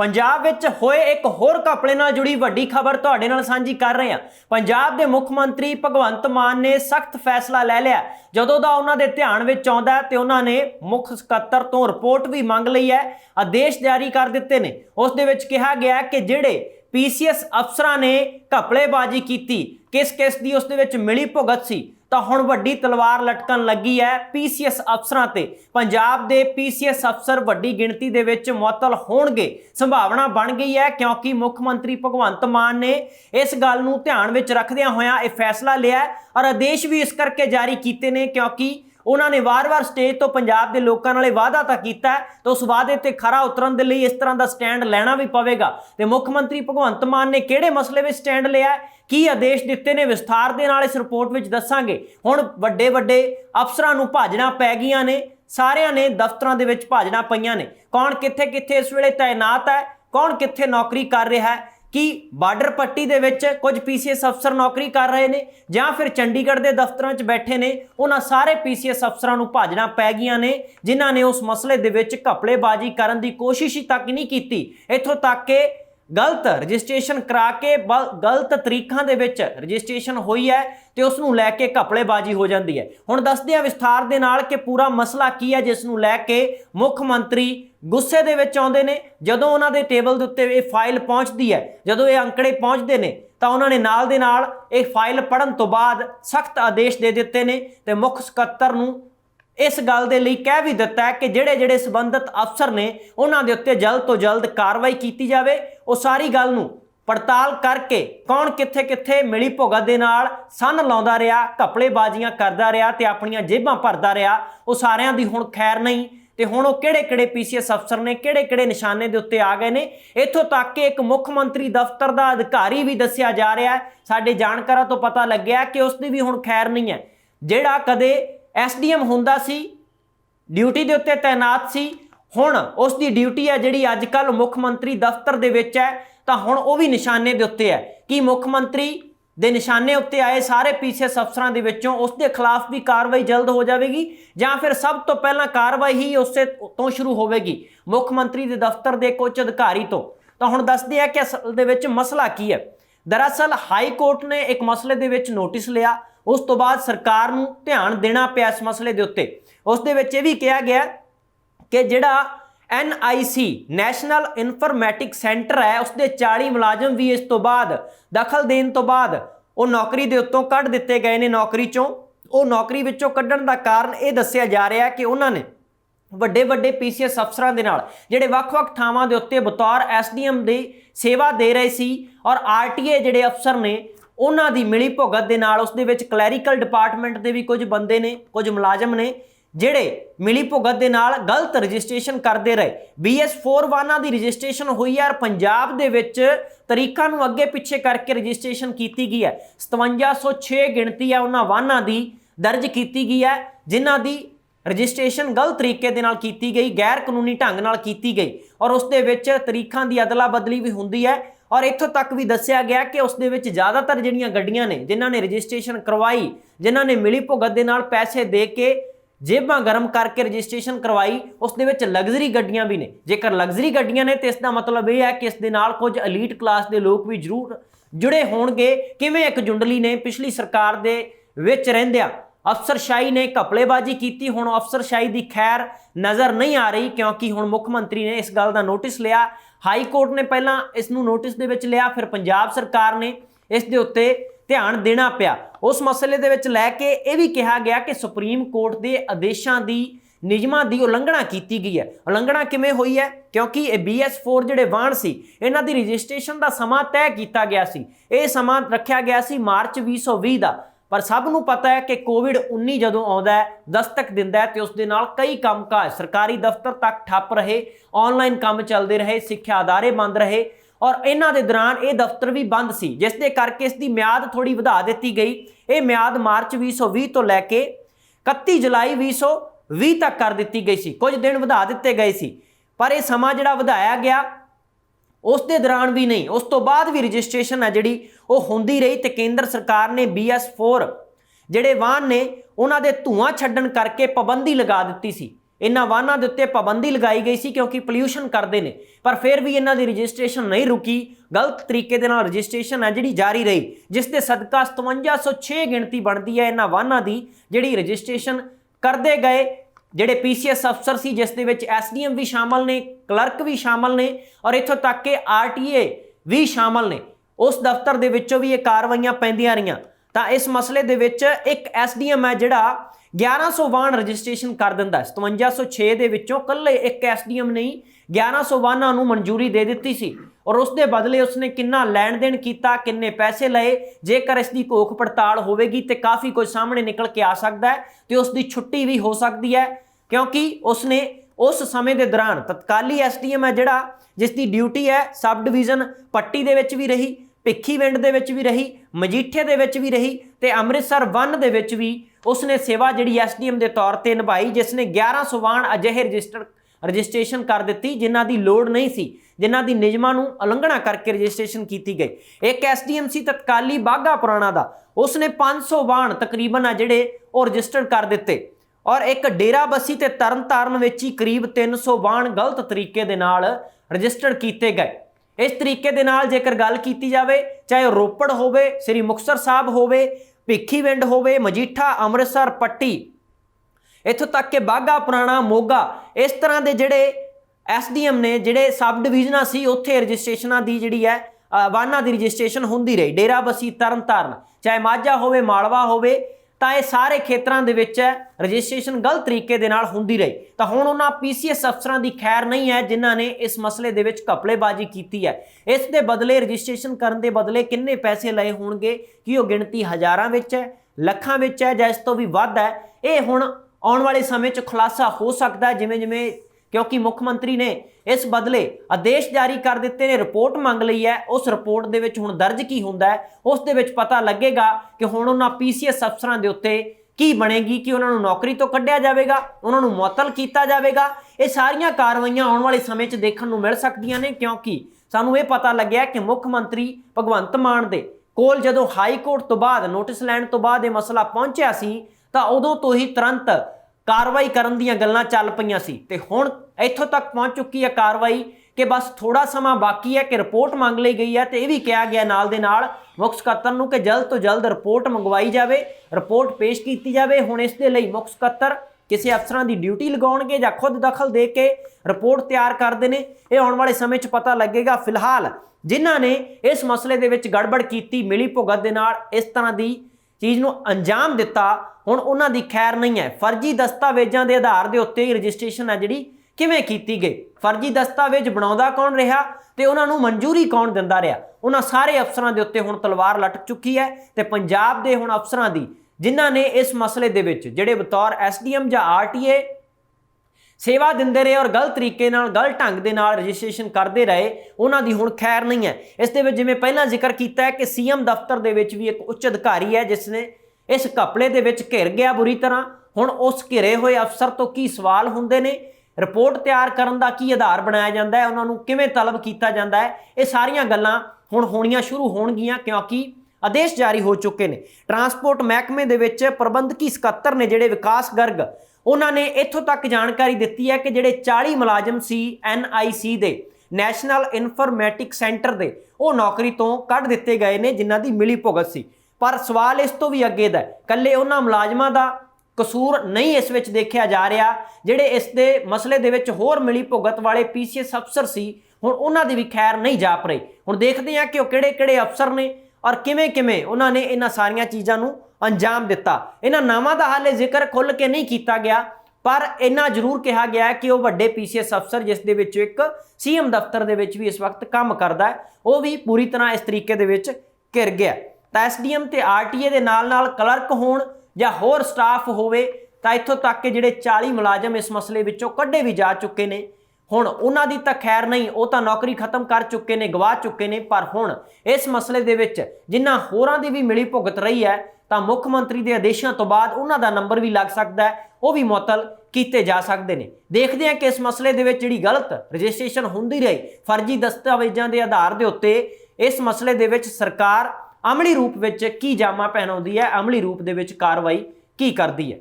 पंजाब विच होए एक होर घपले नाल जुड़ी वड्डी खबर तुहाडे नाल सांझी कर रहे हैं। पंजाब के मुख मंत्री भगवंत मान ने सख्त फैसला ले लिया जदों दा उन्हां दे ध्यान विच आउंदा है ते उन्हां ने मुख सकत्तर तो रिपोर्ट भी मंग लई है, आदेश जारी कर दिते ने। उस दे विच कहा गया कि जिहड़े PCS अफसरां ने घपलेबाजी की किस किस दी उस दे विच मिली भुगत सी तो हुण वड्डी तलवार लटकन लगी है PCS अफसरां ते। पंजाब दे PCS अफसर वड्डी गिणती दे विच मुअत्तल होणगे संभावना बन गई है, क्योंकि मुख मंत्री भगवंत मान ने इस गल नूं ध्यान विच रखदिआं होइआं यह फैसला लिया और आदेश भी इस करके जारी कीते ने, क्योंकि उन्होंने वार-वार स्टेज तो पंजाब के लोगों नाल वादा तो किया है तो उस वादे ते खरा उतरन दे लई इस तरह का स्टैंड लेना भी पवेगा। तो मुख्यमंत्री भगवंत मान ने किहड़े मसले में स्टैंड लिया, की आदेश दिते ने, विस्तार दे नाल इस रिपोर्ट में दसांगे। हुण वड्डे वड्डे अफसरां नूं भाजना पै गईआं ने, सारिआं ने दफ्तरां दे विच भाजना पईआं ने। कौन कित्थे कित्थे इस वेले तैनात है, कौन कित्थे नौकरी कर रहा है, कि बार्डर पट्टी दे विच कुछ PCS अफसर नौकरी कर रहे हैं जां फिर चंडीगढ़ के दफ्तरां 'च बैठे ने, उन्हां सारे PCS अफसरां नूं भाजना पै गईआं ने जिन्हां ने उस मसले दे विच घपलेबाजी करन दी कोशिश ही तक नहीं की। इत्थों तक कि गलत रजिस्ट्रेशन करा के गलत तरीकों के विच रजिस्ट्रेशन हुई है तो उसनूं लैके घपलेबाजी हो जाती है। हुण दसदे आ विस्तार दे नाल कि पूरा मसला की है जिसनूं लैके मुख मंत्री गुस्से दे विच आउंदे ने। जदों उन्हां दे टेबल दे उत्ते ये फाइल पहुंचती है, जदों ये अंकड़े पहुंचते हैं तो उन्होंने नाल दे नाल एक फाइल पढ़न तो बाद सख्त आदेश दे दिते ने ते मुख सकत्तर नूं इस गल दे लई कह भी दिता है कि जिहड़े जिहड़े संबंधित अफसर ने उन्हां दे उत्ते जल्द तो जल्द कार्रवाई की जाए। वो सारी गल नूं पड़ताल करके कौन कित्थे कित्थे मिली भुगत दे नाल सन लाउंदा रहा, घपलेबाजियां करदा रहा ते अपणियां जेबां भरदा रहा, वो सारिआं दी हुण खैर नहीं। तो हुण वो किहड़े PCS अफसर ने किहड़े निशाने दे उत्ते आ गए ने। इत्थों तक कि एक मुख मंत्री दफ्तर का अधिकारी भी दस्सिया जा रहा है, साडे जाणकारां तो पता लग्या कि उसदी भी हुण खैर नहीं है। जिहड़ा कदे SDM हुंदा सी, ड्यूटी दे उत्ते तैनात सी, हुण उसकी ड्यूटी है जिहड़ी अजकल मुख मंत्री दफ्तर दे विच है तो हुण वो भी निशाने दे उत्ते है। कि मुख मंत्री दे निशाने उत्ते आए सारे PCS अफसरां दे विचों उसके खिलाफ भी कार्रवाई जल्द हो जाएगी जां फिर सब तो पहला कार्रवाई ही उससे तो शुरू होगी मुख मंत्री दे दफ्तर के कुछ अधिकारी तो हुण दसदे आ कि असल दे विच मसला की है। दरअसल हाई कोर्ट ने एक मसले दे विच नोटिस लिया, उस तो बाद सरकार नूं ध्यान देना पिया इस मसले दे उत्ते। उस दे विच भी कहा गया कि जिहड़ा NIC नैशनल इन्फॉर्मैटिक सेंटर है उसके 40 मुलाजम भी इस तो बाद दखल देने तो बाद वो नौकरी के उत्तों कढ़ दिते गए ने नौकरी चों। वो नौकरी विचों कढ़न का कारण ये दस्सिया जा रहा है कि उन्होंने ਵੱਡੇ ਵੱਡੇ PCS अफसरां दे नाल जिहड़े ਵੱਖ-ਵੱਖ ਥਾਵਾਂ ਦੇ ਉੱਤੇ बतौर SDM ਦੀ सेवा दे रहे सी और RTA ਜਿਹੜੇ अफसर ने उन्हां दी मिली भुगत दे नाल उस दे विच क्लैरीकल डिपार्टमेंट दे भी कुछ बंदे ने, कुछ मुलाजम ने ਜਿਹੜੇ मिली भुगत दे नाल गलत रजिस्ट्रेशन करते रहे। BS4 वाहनां दी रजिस्ट्रेशन हुई है और पंजाब दे विच तरीकां नूं अगे पिछे करके रजिस्ट्रेशन की गई है। 5706 गिणती है उन्हां वाहनां दी दर्ज की गई है जिन्हां दी रजिस्ट्रेशन गलत तरीके दे नाल कीती गई, गैर कानूनी ढंग नाल कीती गई और उस दे विच तरीकां दी अदला बदली भी हुंदी है। और इत्थों तक भी दस्सिया गया कि उस दे विच ज़्यादातर जिहड़ियां गड्डियां ने जिन्हां ने रजिस्ट्रेशन करवाई, जिन्हां ने मिली भुगत दे नाल पैसे दे के जेबां गर्म करके रजिस्ट्रेशन करवाई, उस दे विच लग्जरी गड्डियां भी ने। जेकर लग्जरी गड्डियां ने तो इसका मतलब यह है कि इस दे नाल कुछ अलीट क्लास के लोग भी जरूर जुड़े होणगे। किवें एक जुंडली ने पिछली सरकार दे विच रहिंदिआं अफसरशाही ने घपलेबाजी की, हुण अफसरशाही की खैर नज़र नहीं आ रही, क्योंकि हुण मुख मंत्री ने इस गल का नोटिस लिया। हाई कोर्ट ने पहला इसनूं नोटिस दे विच लिया, फिर पंजाब सरकार ने इस दे उत्ते ध्यान देना पिया। उस मसले दे विच लैके यह भी कहा गया कि सुप्रीम कोर्ट के आदेशों की नियमां की उलंघना की गई है। उलंघना किवें हुई है, क्योंकि BS4 जिहड़े वाहन सी इन्हां दी रजिस्ट्रेशन का समा तय किया गया सी, ये समा रखा गया सी मार्च 2020 का। पर सब नूं पता है कि कोविड-19 जदों आउंदा है दस्तक दिंदा है तो उस दे नाल कई काम काज सरकारी दफ्तर तक ठप रहे, ऑनलाइन काम चलते रहे, सिक्ख्या अदारे बंद रहे और इन्हां दे दौरान ये दफ्तर भी बंद सी, जिस दे करके इसकी म्याद थोड़ी वधा दी गई। ये म्याद मार्च 2020 तो लैके 31 जुलाई 2020 तक कर दी गई सी, कुछ दिन वधा दिते गए सी। पर यह समा जिहड़ा वधाया गया उस दे दौरान भी नहीं, उस तो बाद भी रजिस्ट्रेशन है जिहड़ी वो होंदी रही। तो केंद्र सरकार ने BS4 जिहड़े वाहन ने उन्हां दे धुआं छड्डण करके पाबंदी लगा दित्ती सी इन्हां वाहनां दे उत्ते पाबंदी लगाई गई सी क्योंकि पोल्यूशन करते हैं, पर फिर भी इन्हां दी रजिस्ट्रेशन नहीं रुकी, गलत तरीके दे नाल रजिस्ट्रेशन है जिहड़ी जारी रही, जिस दे सदका 5706 गिणती बनती है इन्हां वाहनां दी जिहड़ी रजिस्ट्रेशन करते गए ਜਿਹੜੇ PCS अफसर सी, जिस दे विच SDM भी शामिल ने, क्लर्क भी शामिल ने और इत्थों तक कि RTA भी शामिल ने। उस दफ्तर दे विचों भी ये कार्रवाइयां पैंदियां रहियां। तां इस मसले दे विच एक SDM है जिहड़ा 1100 वाहन रजिस्ट्रेशन कर दिंदा। 5706 दे विचों कल्ले एक SDM ने 1100 वाहनां नूं मंजूरी दे दित्ती सी और उस दे बदले उसने किन्ना लैण देण कीता, किन्ने पैसे लए, जेकर इसकी घोख पड़ताल होवेगी तो काफ़ी कुछ सामने निकल के आ सकता है तो उसकी छुट्टी भी हो सकती है, क्योंकि उसने उस समय के दौरान तत्काली SDM है जिहड़ा जिसकी ड्यूटी है सब डिवीजन पट्टी दे विच भी रही, भिखीविंड दे विच भी रही, मजीठे दे विच भी रही ते अमृतसर 1 दे विच भी उसने सेवा जिहड़ी SDM के तौर पर निभाई, जिसने 1100 वाहन अजिहे रजिस्ट्रेशन कर दी जिन्हां दी लोड़ नहीं सी, जिन्हां दी नियमां नूं उलंघना करके रजिस्ट्रेशन की गई। एक SDM सी तत्काली बाघा पुराणा दा, उसने 500 वाहन तकरीबन आ जिहड़े वो रजिस्टर्ड कर दिते और एक डेरा बस्सी ते तरन ताਰਨ विच ही करीब 300 वाहन गलत तरीके दे नाल रजिस्टर्ड किए गए। इस तरीके दे नाल जेकर गल की जाए, चाहे रोपड़ होवे, श्री मुक्तसर साहब होवे, भिखीविंड होवे, मजीठा, अमृतसर, पट्टी, इत्थों तक कि बाघा पुराणा, मोगा, इस तरह के जिहड़े SDM ने जिहड़े सब डिवीजनां सी उत्थे रजिस्ट्रेशनां दी जिहड़ी है वाहनां दी रजिस्ट्रेशन हुंदी रही। डेरा बस्सी, तरन ताਰਨ, चाहे माझा होवे, मालवा होवे, ਤਾਂ ਇਹ ਸਾਰੇ ਖੇਤਰਾਂ ਦੇ ਵਿੱਚ ਰਜਿਸਟ੍ਰੇਸ਼ਨ ਗਲਤ ਤਰੀਕੇ ਦੇ ਨਾਲ ਹੁੰਦੀ ਰਹੀ। ਤਾਂ ਹੁਣ ਉਹਨਾਂ PCS ਅਫਸਰਾਂ ਦੀ ਖੈਰ ਨਹੀਂ ਹੈ ਜਿਨ੍ਹਾਂ ਨੇ ਇਸ ਮਸਲੇ ਦੇ ਵਿੱਚ ਘਪਲੇਬਾਜ਼ੀ ਕੀਤੀ ਹੈ। ਇਸ ਦੇ ਬਦਲੇ ਰਜਿਸਟ੍ਰੇਸ਼ਨ ਕਰਨ ਦੇ ਬਦਲੇ ਕਿੰਨੇ ਪੈਸੇ ਲਏ ਹੋਣਗੇ, ਕੀ ਉਹ ਗਿਣਤੀ ਹਜ਼ਾਰਾਂ ਵਿੱਚ ਹੈ, ਲੱਖਾਂ ਵਿੱਚ ਹੈ ਜਾਂ ਇਸ ਤੋਂ ਵੀ ਵੱਧ ਹੈ, ਇਹ ਹੁਣ ਆਉਣ ਵਾਲੇ ਸਮੇਂ 'ਚ ਖੁਲਾਸਾ ਹੋ ਸਕਦਾ ਜਿਵੇਂ ਜਿਵੇਂ, क्योंकि मुख्यमंत्री ने इस बदले आदेश जारी कर दिते ने, रिपोर्ट मंग ली है, उस रिपोर्ट दे विच हुण दर्ज की हुंदा है उस दे विच पता लगेगा कि हुण उन्हां PCS अफसरां दे उत्ते की बनेगी, कि उन्हां नूं नौकरी तो कढ़िया जाएगा, उन्हां नूं मुअत्तल कीता जाएगा। ये सारियां कार्रवाइयां आउण वाले समय 'च देखण नूं मिल सकदियां ने, क्योंकि सानूं ये पता लग्या कि मुख्यमंत्री भगवंत मान दे कोल जदों हाई कोर्ट तो बाद नोटिस लैण तो बाद ये मसला पहुंचिया सी तां उदों तो ही तुरंत कार्रवाई करन दीयां गल्लां चल पईयां सी ते हुण इत्थों तक पहुंच चुकी है कार्रवाई कि बस थोड़ा समा बाकी है कि रिपोर्ट मंग ली गई है। तो यह भी कहा गया नाल दे नाल मुख सकत्तर नूं कि जल्द तो जल्द रिपोर्ट मंगवाई जाए, रिपोर्ट पेश की जाए। हुण इस दे लई मुख सकत्तर किसी अफसरां दी ड्यूटी लगाउणगे जां खुद दखल दे के रिपोर्ट तैयार करदे ने, ये आउण वाले समय 'च पता लगेगा। फिलहाल जिन्हां ने इस मसले दे विच गड़बड़ कीती, मिली भुगत दे नाल इस तरह की चीज़ नूं अंजाम दिता, हुण उन्हां दी खैर नहीं है। फर्जी दस्तावेज़ां दे आधार दे उत्ते ही रजिस्ट्रेशन है जिहड़ी किवें कीती गई, फर्जी दस्तावेज बनाउंदा कौन रहा ते उन्हां नूं मंजूरी कौन दिंदा रहा, उन्हां सारे अफसरां दे उत्ते हुण तलवार लटक चुकी है। ते पंजाब दे हुण अफसरां दी जिन्हां ने इस मसले दे विच जिहड़े बतौर SDM जां RTA सेवा दिंदे रहे और गलत तरीके नाल गलत ढंग दे नाल रजिस्ट्रेशन करते रहे, उन्हां दी हुण खैर नहीं है। इस दे विच जिवें पहलां जिक्र कीता है कि CM दफ्तर दे विच भी एक उच्च अधिकारी है जिसने इस घपले दे विच घिर गया बुरी तरह। हुण उस घिरे होए अफसर तो की सवाल हुंदे ने, रिपोर्ट तैयार करन दा की आधार बनाया जाता है, उन्होंने किवें तलब किया जाता है, ये सारियां गल्लां हुण होणियां शुरू होणगियां क्योंकि आदेश जारी हो चुके हैं। ट्रांसपोर्ट महकमे दे विच प्रबंधकी सकत्तर ने जिहड़े विकास गर्ग, उन्होंने इत्थों तक जानकारी दी है कि जिहड़े 40 मुलाजम सी NIC दे नैशनल इन्फॉर्मेटिक सेंटर दे वो नौकरी तो कढ़ दिते गए ने जिन्हां दी मिली भुगत सी। पर सवाल इस तो भी अगे दा, कल्ले उन्हां मुलाजमां दा कसूर नहीं इस विच देखा जा रहा, जिहड़े इस दे मसले दे विच होर मिली भुगत वाले PCS अफसर सी हुण उन्हां दी भी खैर नहीं जाप रही। हुण देखते हैं कि वो किहड़े-किहड़े अफसर ने और किवें-किवें उन्हां ने इन्हां सारियां चीज़ां नूं अंजाम दिता। इन्हां नावां दा हाले जिक्र खुल के नहीं किया गया, पर इन्ना जरूर कहा गया है कि वह वड्डे PCS अफसर जिस दे विच एक CM दफ्तर दे विच भी इस वक्त काम करदा है, वो भी पूरी तरह इस तरीके दे विच घिर गया। तां SDM ते RTA दे नाल-नाल क्लर्क होण जां होर स्टाफ होवे तां इत्थों तक कि जिहड़े 40 मुलाजम इस मसले विचों कढ़े भी जा चुके ने, हुण उन्हां दी तां खैर नहीं, वो तां नौकरी खत्म कर चुके ने, गवा चुके ने। पर हुण इस मसले दे विच जिन्हां होरां दी भी मिली भुगत रही है तां मुख मंत्री दे आदेशां तो बाद उन्हां दा नंबर भी लग सकदा है, वो भी मुअत्तल कीते जा सकते हैं। देखते हैं कि इस मसले दे विच जिहड़ी गलत रजिस्ट्रेशन हुंदी रही फर्जी दस्तावेजां दे आधार दे उत्ते इस मसले दे विच सरकार अमली रूप विच की जामा पहनाउंदी है, अमली रूप दे विच कार्रवाई की करदी है।